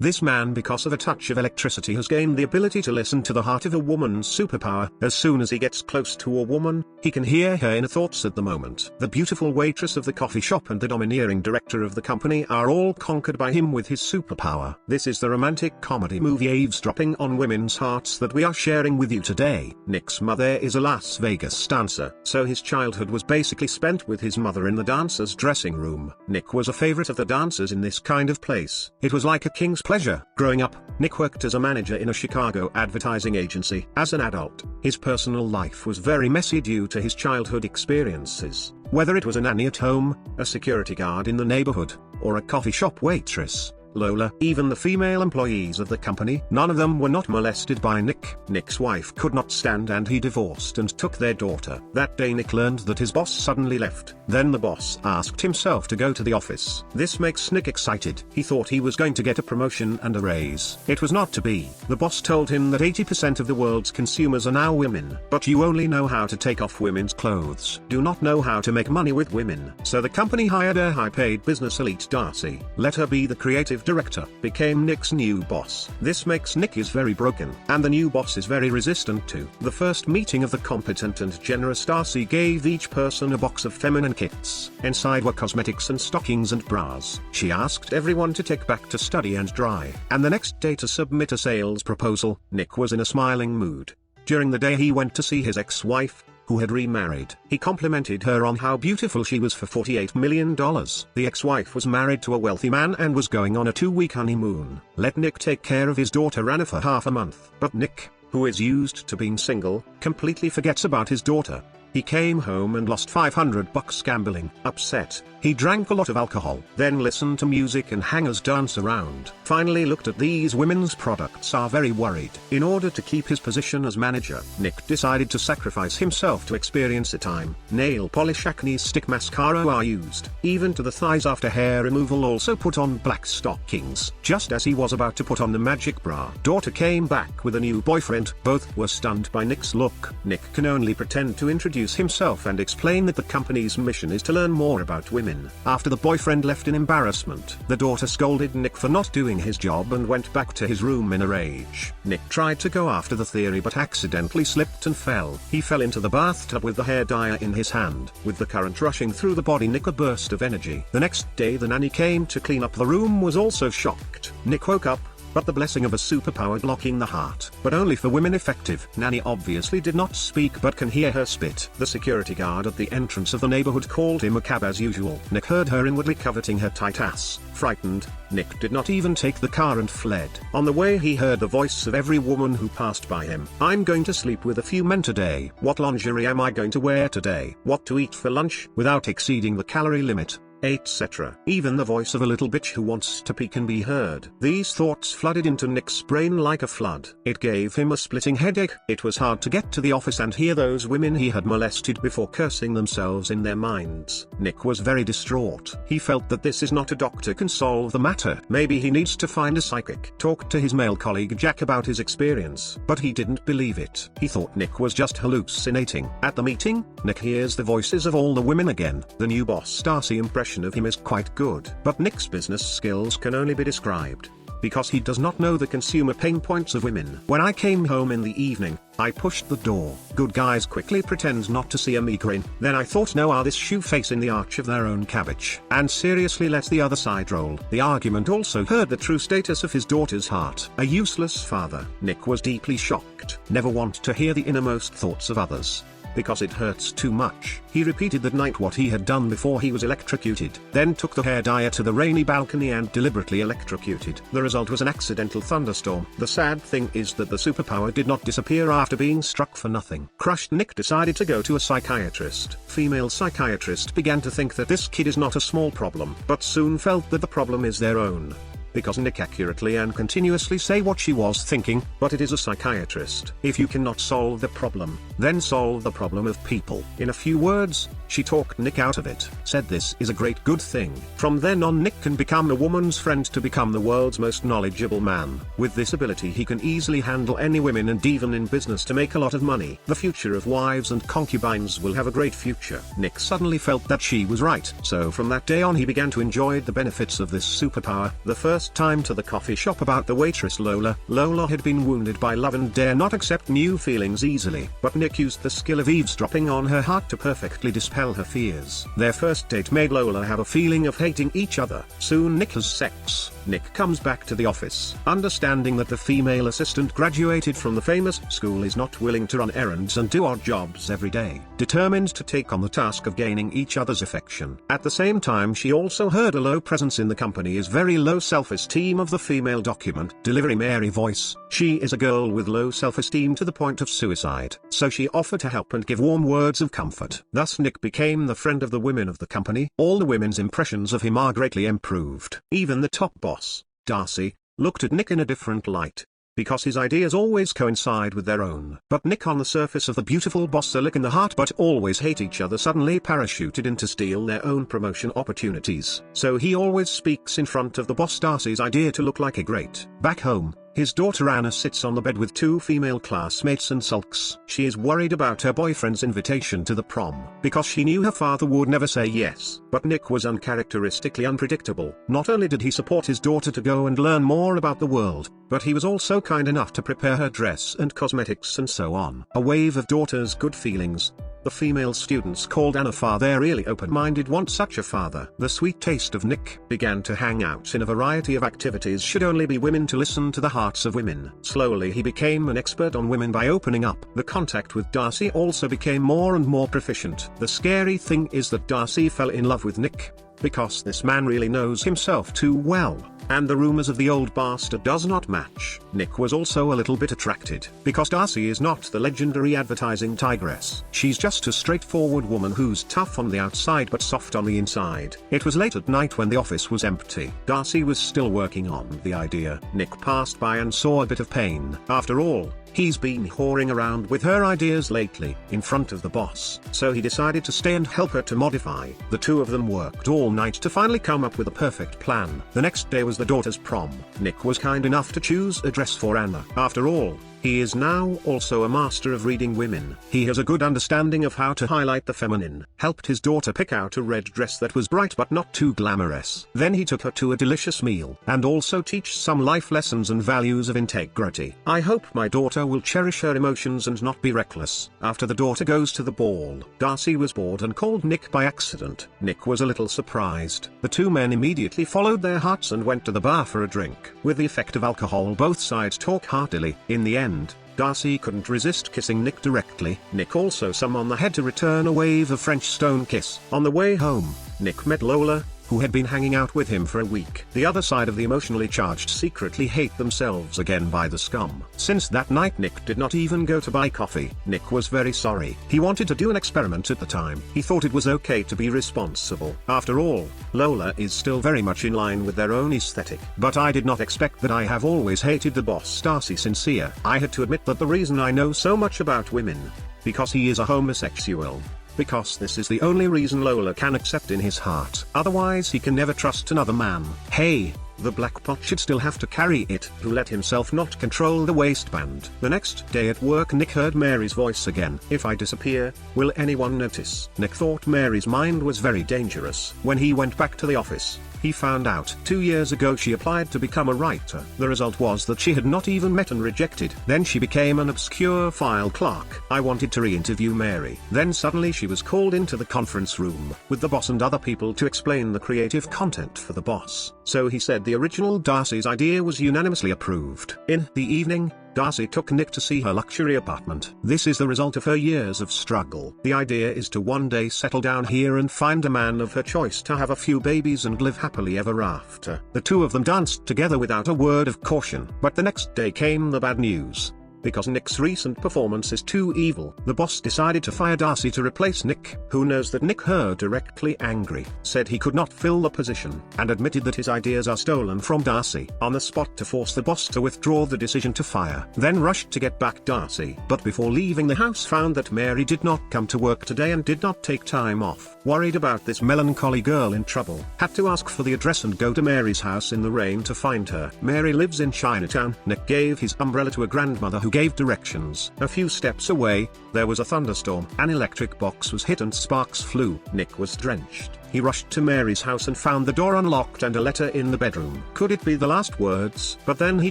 This man, because of a touch of electricity, has gained the ability to listen to the heart of a woman's superpower. As soon as he gets close to a woman, he can hear her inner thoughts at the moment. The beautiful waitress of the coffee shop and the domineering director of the company are all conquered by him with his superpower. This is the romantic comedy movie Eavesdropping on Women's Hearts that we are sharing with you today. Nick's mother is a Las Vegas dancer, so his childhood was basically spent with his mother in the dancer's dressing room. Nick was a favorite of the dancers in this kind of place. It was like a king's pleasure. Growing up, Nick worked as a manager in a Chicago advertising agency. As an adult, his personal life was very messy due to his childhood experiences. Whether it was a nanny at home, a security guard in the neighborhood, or a coffee shop waitress, Lola, even the female employees of the company, none of them were not molested by Nick. Nick's wife could not stand and he divorced and took their daughter. That day Nick learned that his boss suddenly left. Then the boss asked himself to go to the office. This makes Nick excited. He thought he was going to get a promotion and a raise. It was not to be. The boss told him that 80% of the world's consumers are now women. But you only know how to take off women's clothes. Do not know how to make money with women. So the company hired a high-paid business elite Darcy. Let her be the creative director, became Nick's new boss. This makes Nick is very broken, and the new boss is very resistant too. The first meeting of the competent and generous Darcy gave each person a box of feminine kits. Inside were cosmetics and stockings and bras. She asked everyone to take back to study and dry, and the next day to submit a sales proposal. Nick was in a smiling mood. During the day he went to see his ex-wife, who had remarried. He complimented her on how beautiful she was for $48 million. The ex-wife was married to a wealthy man and was going on a 2-week honeymoon. Let Nick take care of his daughter Anna for half a month. But Nick, who is used to being single, completely forgets about his daughter. He came home and lost $500 gambling. Upset, he drank a lot of alcohol, then listened to music and hangers dance around. Finally looked at these women's products, are very worried. In order to keep his position as manager, Nick decided to sacrifice himself to experience a time. Nail polish, acne stick, mascara are used, even to the thighs after hair removal. Also put on black stockings. Just as he was about to put on the magic bra, daughter came back with a new boyfriend. Both were stunned by Nick's look. Nick can only pretend to introduce himself and explain that the company's mission is to learn more about women. After the boyfriend left in embarrassment, the daughter scolded Nick for not doing his job and went back to his room in a rage. Nick tried to go after the theory but accidentally slipped and fell. He fell into the bathtub with the hair dryer in his hand. With the current rushing through the body, Nick a burst of energy. The next day the nanny came to clean up the room was also shocked. Nick woke up, but the blessing of a superpower blocking the heart. But only for women effective. Nanny obviously did not speak but can hear her spit. The security guard at the entrance of the neighborhood called him a cab as usual. Nick heard her inwardly coveting her tight ass. Frightened, Nick did not even take the car and fled. On the way he heard the voice of every woman who passed by him. I'm going to sleep with a few men today. What lingerie am I going to wear today? What to eat for lunch without exceeding the calorie limit? Etc. Even the voice of a little bitch who wants to pee can be heard. These thoughts flooded into Nick's brain like a flood. It gave him a splitting headache. It was hard to get to the office and hear those women he had molested before cursing themselves in their minds. Nick was very distraught. He felt that this is not a doctor can solve the matter. Maybe he needs to find a psychic. Talked to his male colleague Jack about his experience, but he didn't believe it. He thought Nick was just hallucinating. At the meeting, Nick hears the voices of all the women again. The new boss Darcy impression of him is quite good, but Nick's business skills can only be described, because he does not know the consumer pain points of women. When I came home in the evening, I pushed the door. Good guys quickly pretend not to see a migraine. Then I thought, no, are this shoe face in the arch of their own cabbage, and seriously let the other side roll. The argument also heard the true status of his daughter's heart. A useless father. Nick was deeply shocked. Never want to hear the innermost thoughts of others, because it hurts too much. He repeated that night what he had done before he was electrocuted, then took the hair dyer to the rainy balcony and deliberately electrocuted. The result was an accidental thunderstorm. The sad thing is that the superpower did not disappear after being struck for nothing. Crushed, Nick decided to go to a psychiatrist. Female psychiatrist began to think that this kid is not a small problem, but soon felt that the problem is their own, because Nick accurately and continuously say what she was thinking. But it is a psychiatrist. If you cannot solve the problem, then solve the problem of people. In a few words, she talked Nick out of it, said this is a great good thing. From then on Nick can become a woman's friend to become the world's most knowledgeable man. With this ability he can easily handle any women and even in business to make a lot of money. The future of wives and concubines will have a great future. Nick suddenly felt that she was right, so from that day on he began to enjoy the benefits of this superpower. The first time to the coffee shop about the waitress Lola. Lola had been wounded by love and dare not accept new feelings easily, but Nick used the skill of eavesdropping on her heart to perfectly dispel her fears. Their first date made Lola have a feeling of hating each other. Soon Nick has sex. Nick comes back to the office. Understanding that the female assistant graduated from the famous school is not willing to run errands and do odd jobs every day, determined to take on the task of gaining each other's affection. At the same time she also heard a low presence in the company is very low self-esteem of the female document delivery Mary voice. She is a girl with low self-esteem to the point of suicide, so she offered to help and give warm words of comfort. Thus Nick became the friend of the women of the company. All the women's impressions of him are greatly improved. Even the top boss, Darcy, looked at Nick in a different light, because his ideas always coincide with their own. But Nick on the surface of the beautiful boss are in the heart but always hate each other suddenly parachuted in to steal their own promotion opportunities. So he always speaks in front of the boss. Darcy's idea to look like a great. Back home, his daughter Anna sits on the bed with two female classmates and sulks. She is worried about her boyfriend's invitation to the prom, because she knew her father would never say yes. But Nick was uncharacteristically unpredictable. Not only did he support his daughter to go and learn more about the world, but he was also kind enough to prepare her dress and cosmetics and so on. A wave of daughter's good feelings. The female students called Anna father. They're really open-minded, want such a father. The sweet taste of Nick began to hang out in a variety of activities should only be women to listen to the hearts of women. Slowly he became an expert on women by opening up. The contact with Darcy also became more and more proficient. The scary thing is that Darcy fell in love with Nick, because this man really knows himself too well. And the rumors of the old bastard does not match. Nick was also a little bit attracted, because Darcy is not the legendary advertising tigress. She's just a straightforward woman who's tough on the outside but soft on the inside. It was late at night when the office was empty. Darcy was still working on the idea. Nick passed by and saw a bit of pain. After all, he's been whoring around with her ideas lately, in front of the boss. So he decided to stay and help her to modify. The two of them worked all night to finally come up with a perfect plan. The next day was the daughter's prom. Nick was kind enough to choose a dress for Anna. After all, he is now also a master of reading women. He has a good understanding of how to highlight the feminine. Helped his daughter pick out a red dress that was bright but not too glamorous. Then he took her to a delicious meal and also teach some life lessons and values of integrity. I hope my daughter will cherish her emotions and not be reckless. After the daughter goes to the ball, Darcy was bored and called Nick by accident. Nick was a little surprised. The two men immediately followed their hearts and went to the bar for a drink. With the effect of alcohol, both sides talk heartily. In the end, Darcy couldn't resist kissing Nick directly. Nick also some on the head to return a wave of French stone kiss. On the way home, Nick met Lola, who had been hanging out with him for a week. The other side of the emotionally charged secretly hate themselves again by the scum. Since that night Nick did not even go to buy coffee. Nick was very sorry. He wanted to do an experiment at the time. He thought it was okay to be responsible. After all, Lola is still very much in line with their own aesthetic. But I did not expect that. I have always hated the boss Darcy sincere. I had to admit that the reason I know so much about women, because he is a homosexual. Because this is the only reason Lola can accept in his heart. Otherwise he can never trust another man. Hey, the black pot should still have to carry it. Who let himself not control the waistband. The next day at work Nick heard Mary's voice again. If I disappear, will anyone notice? Nick thought Mary's mind was very dangerous. When he went back to the office, he found out 2 years ago she applied to become a writer. The result was that she had not even met and rejected. Then she became an obscure file clerk. I wanted to re-interview Mary. Then suddenly she was called into the conference room with the boss and other people to explain the creative content for the boss. So he said the original Darcy's idea was unanimously approved. In the evening, Darcy took Nick to see her luxury apartment. This is the result of her years of struggle. The idea is to one day settle down here and find a man of her choice to have a few babies and live happily ever after. The two of them danced together without a word of caution. But the next day came the bad news. because Nick's recent performance is too evil. The boss decided to fire Darcy to replace Nick, who knows that Nick, her directly angry, said he could not fill the position, and admitted that his ideas are stolen from Darcy, on the spot to force the boss to withdraw the decision to fire. Then rushed to get back Darcy, but before leaving the house found that Mary did not come to work today and did not take time off. Worried about this melancholy girl in trouble, had to ask for the address and go to Mary's house in the rain to find her. Mary lives in Chinatown. Nick gave his umbrella to a grandmother who gave directions. A few steps away, there was a thunderstorm. An electric box was hit and sparks flew. Nick was drenched. He rushed to Mary's house and found the door unlocked and a letter in the bedroom. Could it be the last words? But then he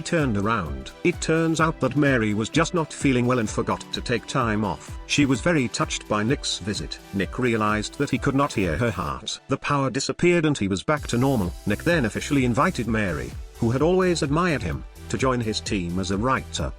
turned around. It turns out that Mary was just not feeling well and forgot to take time off. She was very touched by Nick's visit. Nick realized that he could not hear her heart. The power disappeared and he was back to normal. Nick then officially invited Mary, who had always admired him, to join his team as a writer.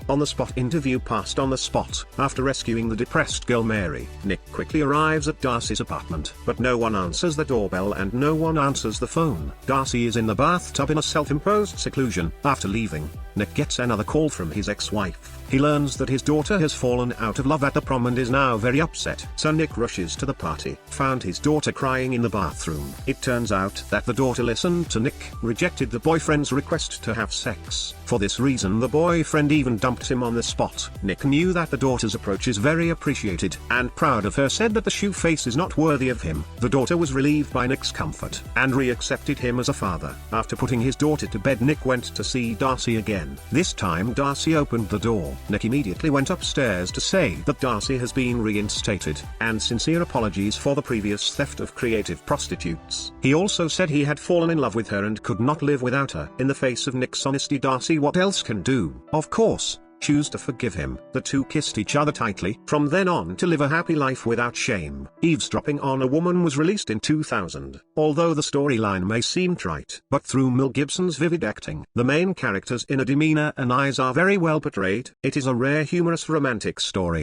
On the spot interview passed on the spot. After rescuing the depressed girl Mary, Nick quickly arrives at Darcy's apartment, but no one answers the doorbell and no one answers the phone. Darcy is in the bathtub in a self-imposed seclusion. After leaving, Nick gets another call from his ex-wife. He learns that his daughter has fallen out of love at the prom and is now very upset. So Nick rushes to the party, found his daughter crying in the bathroom. It turns out that the daughter listened to Nick, rejected the boyfriend's request to have sex. For this reason the boyfriend even dumped him on the spot. Nick knew that the daughter's approach is very appreciated, and proud of her said that the shoe face is not worthy of him. The daughter was relieved by Nick's comfort, and re-accepted him as a father. After putting his daughter to bed, Nick went to see Darcy again. This time Darcy opened the door. Nick immediately went upstairs to say that Darcy has been reinstated, and sincere apologies for the previous theft of creative prostitutes. He also said he had fallen in love with her and could not live without her. In the face of Nick's honesty, Darcy what else can do? Of course, choose to forgive him. The two kissed each other tightly. From then on to live a happy life without shame. Eavesdropping on a Woman was released in 2000. Although the storyline may seem trite, but through Mel Gibson's vivid acting, the main characters' inner demeanor and eyes are very well portrayed. It is a rare humorous romantic story.